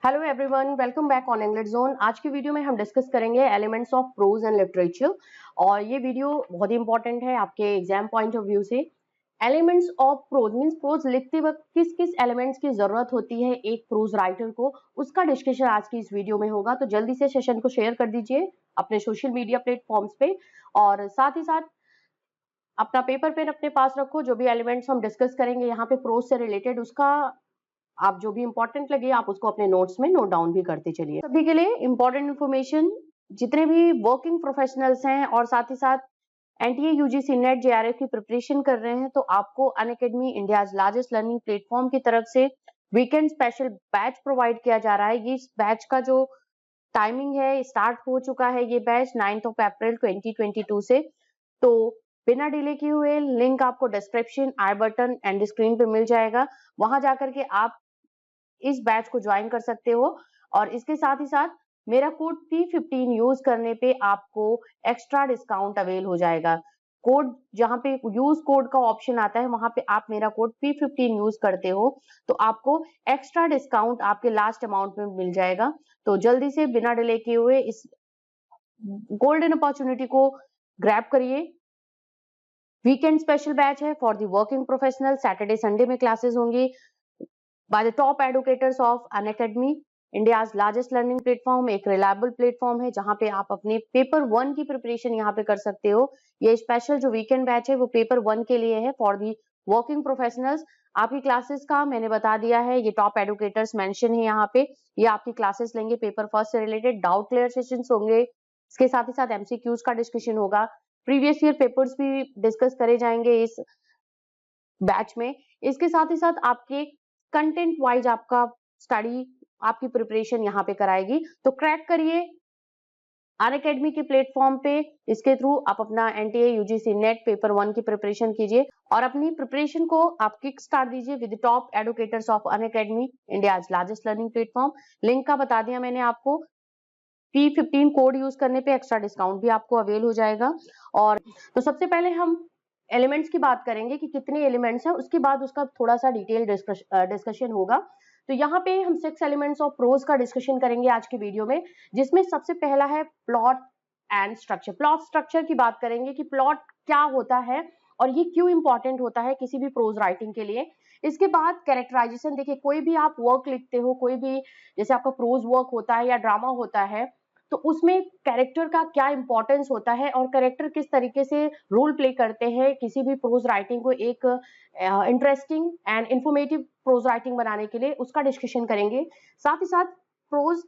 Hello everyone, welcome back on English zone. आज की video में हम डिस्कस करेंगे elements of prose and literature और ये वीडियो बहुत ही इंपॉर्टेंट है आपके एग्जाम पॉइंट ऑफ व्यू से। Elements of prose means prose लिखते वक्त किस किस एलिमेंट्स की जरूरत होती है एक प्रोज राइटर को, उसका डिस्कशन आज की इस वीडियो में होगा। तो जल्दी से सेशन को शेयर कर दीजिए अपने सोशल मीडिया प्लेटफॉर्म्स पे और साथ ही साथ अपना पेपर पेन अपने पास रखो। जो भी एलिमेंट्स हम डिस्कस करेंगे यहाँ पे प्रोज से रिलेटेड, उसका आप जो भी इंपॉर्टेंट लगे आप उसको अपने नोट्स में नोट डाउन भी करते चलिए। सभी के लिए इंपॉर्टेंट इन्फॉर्मेशन, जितने भी वर्किंग प्रोफेशनल्स हैं और साथ ही साथ एनटीए यूजीसी नेट जेआरएफ की प्रिपरेशन कर रहे हैं, तो आपको Unacademy India largest learning platform की तरफ से वीकेंड स्पेशल बैच प्रोवाइड किया जा रहा है। ये बैच का जो टाइमिंग है स्टार्ट हो चुका है, ये बैच 9 अप्रैल 2022 से। तो बिना डिले किए हुए लिंक आपको description, I button and screen पे मिल जाएगा। वहां जाकर के आप इस बैच को ज्वाइन कर सकते हो और इसके साथ ही साथ मेरा कोड P15 यूज करने पे आपको एक्स्ट्रा डिस्काउंट अवेल हो जाएगा। कोड जहां पे यूज कोड का ऑप्शन आता है वहां पे आप मेरा कोड P15 यूज करते हो तो आपको एक्स्ट्रा डिस्काउंट आपके लास्ट अमाउंट में मिल जाएगा। तो जल्दी से बिना डिले किए हुए इस गोल्डन अपॉर्चुनिटी को ग्रैब करिए। वीकेंड स्पेशल बैच है for the working professional. Saturday Sunday में क्लासेस होंगी by the top educators of Unacademy, India's largest learning platform. एक रिलायबल प्लेटफॉर्म है जहां पे आप अपने पेपर 1 की प्रिपरेशन यहाँ पे कर सकते हो। ये स्पेशल जो वीकेंड बैच है वो पेपर 1 के लिए है फॉर दी वर्किंग प्रोफेशनल्स। आपकी क्लासेस का मैंने बता दिया है, ये टॉप एडुकेटर्स मेंशन है यहाँ पे। ये आपकी क्लासेस लेंगे पेपर फर्स्ट से रिलेटेड, डाउट क्लियर सेशंस होंगे, इसके साथ ही साथ एमसीक्यूज का डिस्कशन होगा, प्रीवियस ईयर पेपर्स भी डिस्कस करे जाएंगे इस बैच में। इसके साथ ही साथ आपके कंटेंट वाइज आपका स्टडी, आपकी प्रिपरेशन यहाँ पे कराएगी। तो क्रैक करिए अनअकैडमी के प्लेटफॉर्म पे, इसके थ्रू आप अपना एनटीए यूजीसी नेट पेपर 1 की प्रिपरेशन कीजिए और अपनी प्रिपरेशन को आप किक स्टार्ट दीजिए with top educators of Unacademy, India largest learning platform. Link का बता दिया मैंने आपको। P15 कोड यूज करने पे एक्स्ट्रा डिस्काउंट भी आपको अवेल हो जाएगा। और तो सबसे पहले हम एलिमेंट्स की बात करेंगे कि कितने एलिमेंट्स हैं, उसके बाद उसका थोड़ा सा डिटेल डिस्कशन होगा। तो यहाँ पे हम 6 एलिमेंट्स ऑफ प्रोज का डिस्कशन करेंगे आज की वीडियो में, जिसमें सबसे पहला है plot and structure. Plot structure की बात करेंगे कि प्लॉट क्या होता है और ये क्यों इंपॉर्टेंट होता है किसी भी प्रोज राइटिंग के लिए। इसके बाद कैरेक्टराइजेशन, देखिए कोई भी आप वर्क लिखते हो, कोई भी जैसे आपका प्रोज वर्क होता है या ड्रामा होता है, तो उसमें कैरेक्टर का क्या इंपॉर्टेंस होता है और कैरेक्टर किस तरीके से रोल प्ले करते हैं किसी भी प्रोज राइटिंग को एक interesting and informative pros writing बनाने के लिए, उसका डिस्कशन करेंगे। साथ ही साथ प्रोज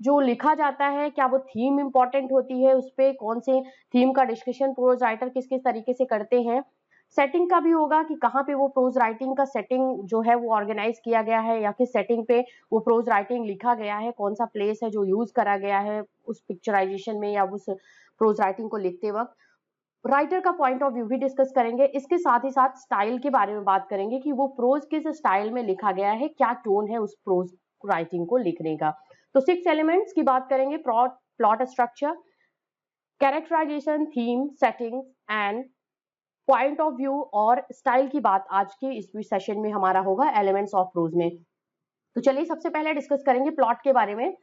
जो लिखा जाता है, क्या वो थीम इंपॉर्टेंट होती है, उस पे कौन से थीम का डिस्कशन प्रोज राइटर किस किस तरीके से करते हैं। सेटिंग का भी होगा कि कहाँ पे वो प्रोज राइटिंग का सेटिंग जो है वो ऑर्गेनाइज किया गया है या किस सेटिंग पे वो प्रोज राइटिंग लिखा गया है, कौन सा प्लेस है जो यूज करा गया है उस पिक्चराइजेशन में या उस प्रोज राइटिंग को लिखते वक्त। राइटर का पॉइंट ऑफ व्यू भी डिस्कस करेंगे। इसके साथ ही साथ स्टाइल के बारे में बात करेंगे कि वो प्रोज किस स्टाइल में लिखा गया है, क्या टोन है उस प्रोज राइटिंग को लिखने का। तो 6 एलिमेंट्स की बात करेंगे, plot structure, characterisation, theme, setting and point of view और स्टाइल की बात आज के इस सेशन में हमारा होगा एलिमेंट्स ऑफ प्रोज में। तो चलिए सबसे पहले डिस्कस करेंगे प्लॉट के बारे में।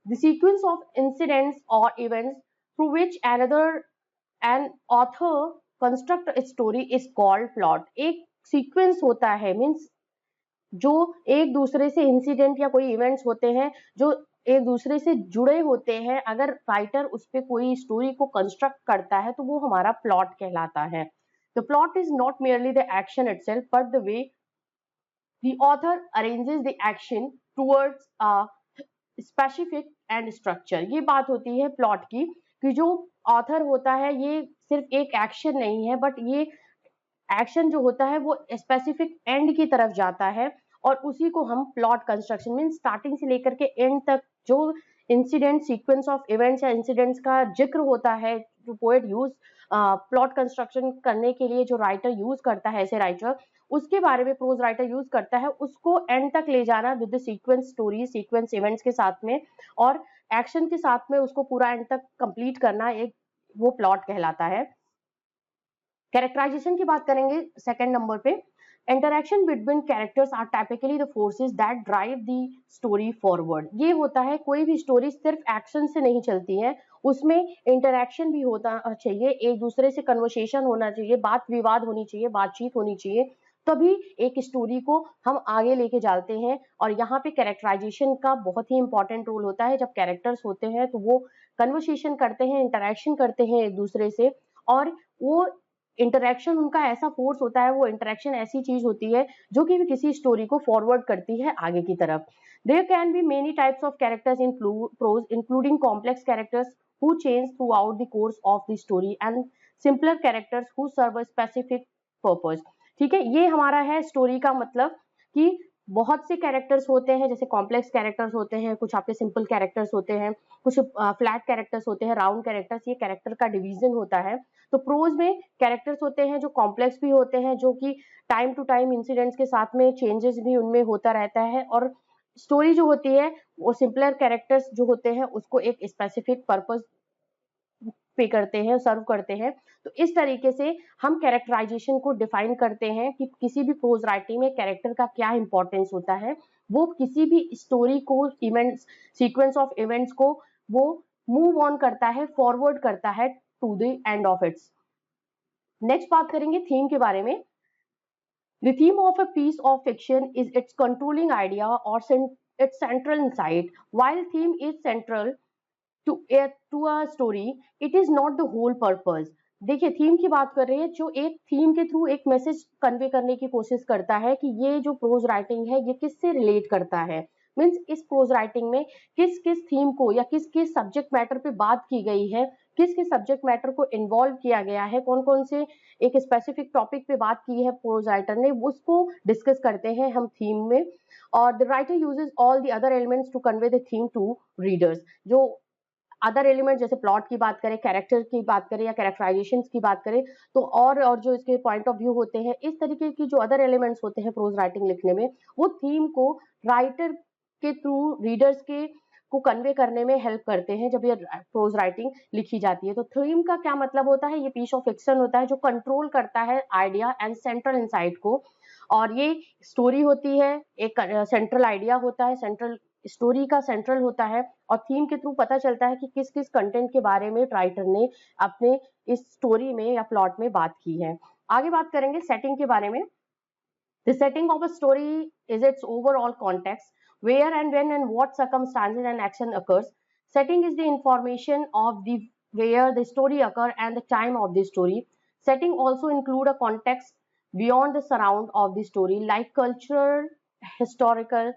द सीक्वेंस ऑफ इंसिडेंट्स और events through which an author construct a story is called plot. एक सीक्वेंस होता है, मींस जो एक दूसरे से इंसिडेंट या कोई इवेंट्स होते हैं जो एक दूसरे से जुड़े होते हैं, अगर राइटर उस पर कोई स्टोरी को कंस्ट्रक्ट करता है तो वो हमारा प्लॉट कहलाता है। The plot is not merely the action itself, but the way the author arranges the action towards a specific and structure। ये बात होती है प्लॉट की कि जो ऑथर होता है ये सिर्फ एक एक्शन नहीं है, बट ये एक्शन जो होता है वो स्पेसिफिक एंड की तरफ जाता है और उसी को हम प्लॉट कंस्ट्रक्शन मीन स्टार्टिंग से लेकर के एंड तक जो इंसिडेंट सीक्वेंस ऑफ इवेंट्स या इंसिडेंट्स का जिक्र होता है, जो पोएट यूज प्लॉट कंस्ट्रक्शन करने के लिए जो राइटर यूज करता है, ऐसे राइटर उसके बारे में प्रोज राइटर यूज करता है, उसको एंड तक ले जाना with sequence story, sequence events के साथ में और एक्शन के साथ में उसको पूरा एंड तक कंप्लीट करना, एक वो प्लॉट कहलाता है। कैरेक्टराइजेशन की बात करेंगे सेकंड नंबर पे। Interaction between characters are typically the forces that drive the story forward. ये होता है कोई भी स्टोरी सिर्फ एक्शन से नहीं चलती है, उसमें इंटरेक्शन भी होता चाहिए, एक दूसरे से कन्वर्सेशन होना चाहिए, बात विवाद होनी चाहिए, बातचीत होनी चाहिए, तभी एक स्टोरी को हम आगे लेके जाते हैं। और यहाँ पे कैरेक्टराइजेशन का बहुत ही इंपॉर्टेंट रोल होता है। जब कैरेक्टर्स होते हैं तो वो कन्वर्सेशन करते हैं, इंटरेक्शन करते हैं एक दूसरे से, और वो इंटरेक्शन उनका ऐसा फोर्स होता है, वो इंटरेक्शन ऐसी चीज होती है जो कि किसी स्टोरी को फॉरवर्ड करती है आगे की तरफ। There can be many types of characters in prose including complex characters who change throughout the course of the story and simpler characters who serve a specific purpose। ठीक है, ये हमारा है स्टोरी का मतलब कि बहुत से कैरेक्टर्स होते हैं, जैसे कॉम्प्लेक्स कैरेक्टर्स होते हैं, कुछ आपके सिंपल कैरेक्टर्स होते हैं, कुछ फ्लैट कैरेक्टर्स होते हैं, राउंड कैरेक्टर्स, ये कैरेक्टर का डिवीजन होता है। तो प्रोज में कैरेक्टर्स होते हैं जो कॉम्प्लेक्स भी होते हैं, जो कि टाइम टू टाइम इंसिडेंट्स के साथ में चेंजेस भी उनमें होता रहता है, और स्टोरी जो होती है वो सिंपलर कैरेक्टर्स जो होते हैं उसको एक स्पेसिफिक पर्पस पे करते हैं, सर्व करते हैं। तो इस तरीके से हम कैरेक्टराइजेशन को डिफाइन करते हैं कि किसी भी प्रोज राइटिंग में कैरेक्टर का क्या इंपॉर्टेंस होता है। वो किसी भी स्टोरी को, इवेंट्स, सीक्वेंस ऑफ इवेंट्स को वो मूव ऑन करता है, फॉरवर्ड करता है to the end of its. Next बात करेंगे थीम के बारे में। The theme of a piece of fiction is its controlling idea or its central insight. While theme is central to a story, it is not the whole purpose। देखिए, theme की बात कर रहे हैं, जो एक थीम के थ्रू एक मैसेज कन्वे करने की कोशिश करता है कि ये जो प्रोज राइटिंग है ये किससे रिलेट करता है। मीन्स इस प्रोज राइटिंग में किस किस थीम को या किस किस सब्जेक्ट मैटर पे बात की गई है, किस किस सब्जेक्ट मैटर को इन्वॉल्व किया गया है, कौन कौन से एक स्पेसिफिक टॉपिक पे बात की है प्रोज राइटर ने, उसको डिस्कस करते हैं हम थीम में। और the writer uses all the other elements to convey the theme to readers. जो अदर एलिमेंट जैसे प्लॉट की बात करें, कैरेक्टर की बात करें या कैरेक्टराइजेशन की बात करें, तो और जो इसके पॉइंट ऑफ व्यू होते हैं, इस तरीके की जो अदर एलिमेंट्स होते हैं प्रोज राइटिंग लिखने में, वो थीम को राइटर के थ्रू रीडर्स के को कन्वे करने में हेल्प करते हैं जब ये प्रोज राइटिंग लिखी जाती है। तो थीम का क्या मतलब होता है, ये पीस ऑफ फिक्शन होता है जो कंट्रोल करता है आइडिया एंड सेंट्रल इंसाइट को। और ये स्टोरी होती है, एक सेंट्रल आइडिया होता है, सेंट्रल स्टोरी का सेंट्रल होता है, और थीम के थ्रू पता चलता है कि किस किस कंटेंट के बारे में राइटर ने अपने इस स्टोरी में या प्लॉट में बात की है। आगे बात करेंगे सेटिंग के बारे में। The setting of a story is its overall context, where and when and what circumstances and action occurs. Setting is the information of the where the story occur and the time of the story. Setting also include a context beyond the surround of the story, like cultural, historical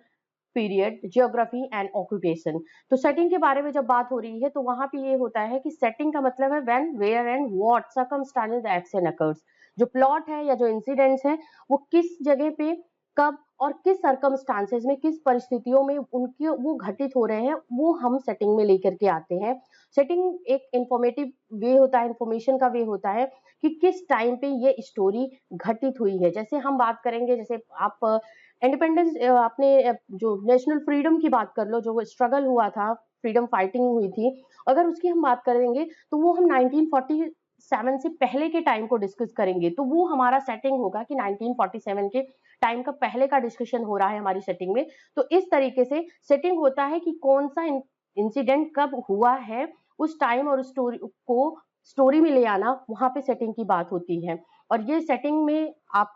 period, geography and occupation. तो setting के बारे में जब बात हो रही है तो वहां पे ये होता है कि सेटिंग का मतलब है when, where and what circumstances action occurs. जो प्लॉट है या जो इंसिडेंट्स है वो किस जगह पे, कब और किस सर्कमस्टांसेस में, किस परिस्थितियों में उनके वो घटित हो रहे हैं, वो हम सेटिंग में लेकर के आते हैं। सेटिंग एक इंफॉर्मेटिव वे होता है, इंफॉर्मेशन का वे होता है कि किस टाइम पे ये स्टोरी घटित हुई है। जैसे हम बात करेंगे, जैसे आप इंडिपेंडेंस, आपने जो नेशनल फ्रीडम की बात कर लो, जो स्ट्रगल हुआ था, फ्रीडम फाइटिंग हुई थी, अगर उसकी हम बात करेंगे तो वो हम 1947 से पहले के टाइम को डिस्कस करेंगे, तो वो हमारा सेटिंग होगा कि 1947 के टाइम का पहले का डिस्कशन हो रहा है हमारी सेटिंग में। तो इस तरीके से सेटिंग होता है कि कौन सा इंसिडेंट कब हुआ है, उस टाइम और स्टोरी को स्टोरी में ले आना, वहां पे सेटिंग की बात होती है। और ये सेटिंग में आप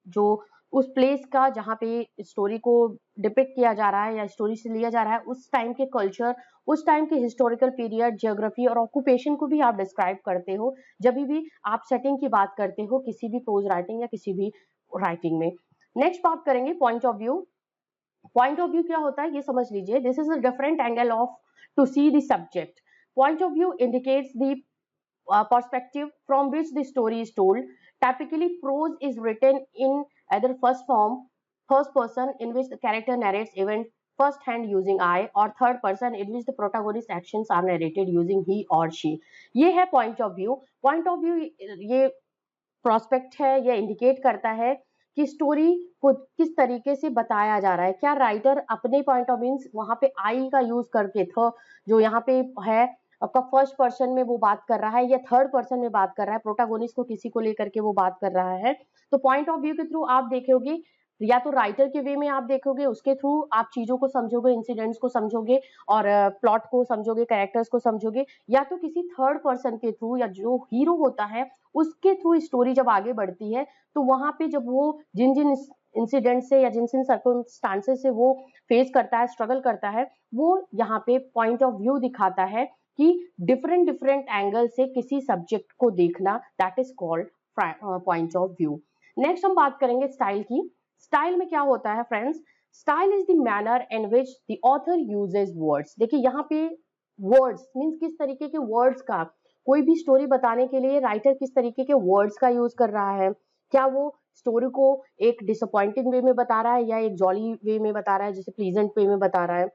जो उस प्लेस का जहाँ पे स्टोरी को डिपिक्ट किया जा रहा है या स्टोरी से लिया जा रहा है, उस टाइम के कल्चर, उस टाइम के हिस्टोरिकल पीरियड, जियोग्राफी और ऑक्यूपेशन को भी आप डिस्क्राइब करते हो जब भी आप सेटिंग की बात करते हो किसी भी प्रोज राइटिंग या किसी भी राइटिंग में। नेक्स्ट बात करेंगे point of view. Point of view क्या होता है ये समझ लीजिए। This is a different angle of to see the subject. Point of view indicates the perspective from which the story is told. Typically, prose is written in either first form, first person, in which the character narrates event first hand using I, or third person in which the protagonist actions are narrated using he or she। ये है point of view। point of view ये prospect है, ये indicate करता है कि story को किस तरीके से बताया जा रहा है। क्या राइटर अपने पॉइंट ऑफ व्यू वहां पे आई का यूज करके था, जो यहाँ पे है आपका फर्स्ट पर्सन में वो बात कर रहा है या थर्ड पर्सन में बात कर रहा है, प्रोटागोनिस्ट को किसी को लेकर के वो बात कर रहा है। तो पॉइंट ऑफ व्यू के थ्रू आप देखोगे, या तो राइटर के वे में आप देखोगे, उसके थ्रू आप चीजों को समझोगे, इंसिडेंट्स को समझोगे और प्लॉट को समझोगे, कैरेक्टर्स को समझोगे, या तो किसी थर्ड पर्सन के थ्रू, या जो हीरो होता है उसके थ्रू स्टोरी जब आगे बढ़ती है तो वहां पे जब वो जिन जिन इंसिडेंट से या जिन जिन सर्कमस्टांसेस से वो फेस करता है, स्ट्रगल करता है, वो यहाँ पे पॉइंट ऑफ व्यू दिखाता है कि डिफरेंट डिफरेंट एंगल से किसी सब्जेक्ट को देखना, that is called point of view. Next हम बात करेंगे स्टाइल की। स्टाइल में क्या होता है friends, style is the manner in which the author uses words. देखिए यहाँ पे वर्ड्स मीन्स किस तरीके के वर्ड्स का, कोई भी स्टोरी बताने के लिए राइटर किस तरीके के वर्ड्स का यूज कर रहा है। क्या वो स्टोरी को एक डिसअपॉइंटिंग वे में बता रहा है या एक जॉली वे में बता रहा है, जैसे प्लीजेंट वे में बता रहा है,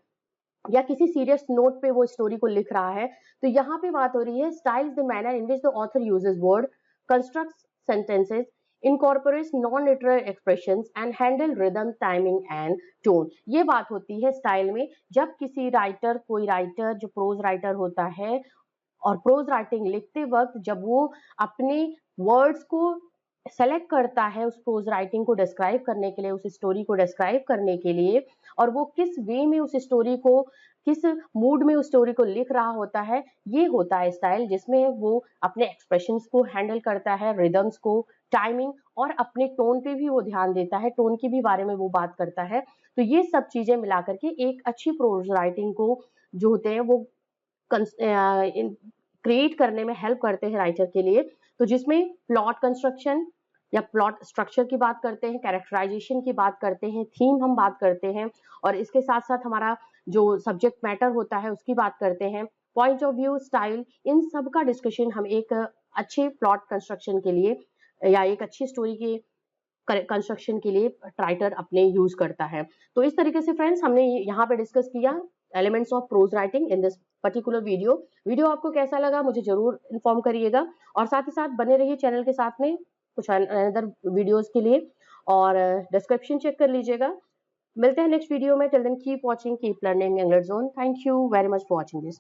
या किसी सीरियस नोट पे वो स्टोरी को लिख रहा है। तो यहाँ पे बात हो रही है style is the manner in which the author uses word, constructs sentences, incorporates non-literal expressions and handle rhythm, timing and tone। ये बात होती है स्टाइल में, जब किसी राइटर, कोई राइटर जो प्रोज राइटर होता है और प्रोज राइटिंग लिखते वक्त जब वो अपने वर्ड्स को सेलेक्ट करता है उस प्रोज राइटिंग को डिस्क्राइब करने के लिए, उस स्टोरी को डिस्क्राइब करने के लिए, और वो किस वे में उस स्टोरी को, किस मूड में उस स्टोरी को लिख रहा होता है, ये होता है स्टाइल, जिसमें वो अपने एक्सप्रेशंस को हैंडल करता है, रिदम्स को, टाइमिंग और अपने टोन पे भी वो ध्यान देता है, टोन के भी बारे में वो बात करता है। तो ये सब चीजें मिला करके एक अच्छी प्रोज राइटिंग को जो होते हैं वो क्रिएट करने में हेल्प करते हैं राइटर के लिए। तो जिसमें प्लॉट कंस्ट्रक्शन या प्लॉट स्ट्रक्चर की बात करते हैं, कैरेक्टराइजेशन की बात करते हैं, थीम हम बात करते हैं, और इसके साथ साथ हमारा जो सब्जेक्ट मैटर होता है उसकी बात करते हैं, पॉइंट ऑफ व्यू, स्टाइल, इन सब का डिस्कशन हम एक अच्छे प्लॉट कंस्ट्रक्शन के लिए या एक अच्छी स्टोरी के कंस्ट्रक्शन के लिए राइटर अपने यूज करता है। तो इस तरीके से फ्रेंड्स हमने यहाँ पे डिस्कस किया elements of pros writing in this particular video. Video आपको कैसा लगा मुझे जरूर इन्फॉर्म करिएगा, और साथ ही साथ बने रहिए चैनल के साथ में कुछ अनदर वीडियोस के लिए, और डिस्क्रिप्शन चेक कर लीजिएगा। मिलते हैं नेक्स्ट वीडियो में। Till then keep watching, keep learning English zone. Thank you very much for watching this.